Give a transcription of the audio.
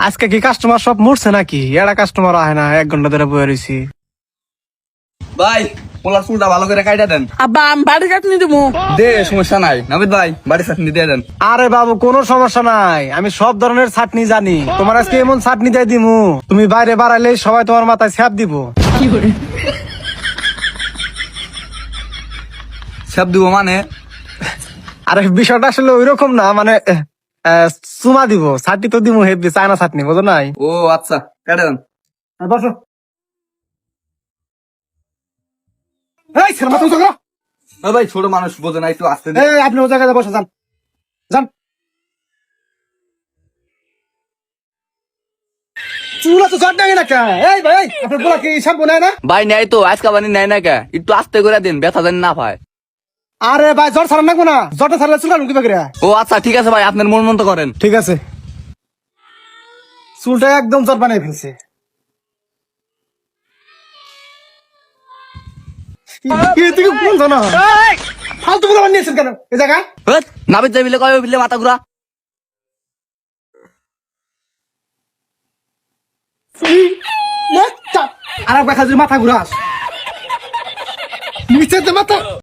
আজকে কি কাস্টমার সব মরছে নাকি? এরা কাস্টমার আহে না, 1 ঘন্টা ধরে বয়ে রয়েছি। ভাই পোলার চুলটা ভালো করে কাইটা দেন। আব্বা আমি বাড়ি কাটনি দেবো। দে সমস্যা নাই নাবিদ ভাই বাড়ি চাটনি দিয়ে দেন। আরে বাবু কোনো সমস্যা নাই, আমি সব ধরনের চাটনি জানি। তোমার আজকে এমন চাটনি দিয়ে দিমু, তুমি বাইরে বাড়াইলে সবাই তোমার মাথায় ছ্যাপ দিব। সব দিব মানে? আরে বিষয়টা আসলে ওইরকম না, মানে চুমা দিব, চাটনি তো দিমু হেব্বি, চায়না চাটনি, বুঝো নাই? ও আচ্ছা কাটে দেন। বসো। এই ছেলে মাথা উঁচু করো। ও ভাই ছোট মানুষ বোঝে না একটু আসতে এই, আপনি ও জায়গায় বসে যান, যান। চুলা তো জট নাই না কে? এই ভাই, আপনার বলা কি শ্যাম্পু নাই না? ভাই নেই তো আজকে বানি নেয় না কে, একটু আস্তে করে দিন ব্যথা যেন না পায়। আরে ভাই জ্বর ছাড়া নাকবো না, জ্বরটা ছাড়লে চুলা ঢুকি পাকি। ও আচ্ছা ঠিক আছে ভাই আপনার মন মতো করেন। ঠিক আছে, চুলটা একদম জট বানিয়ে ফেলছে। ফালতু গুলো বানিয়েছেন কেন এই জায়গায়? নাবিদ যাই বিলে কয় বিলে মাথা ঘুরা। আর এক দেখা মাথা ঘুরাস নিচে মাথা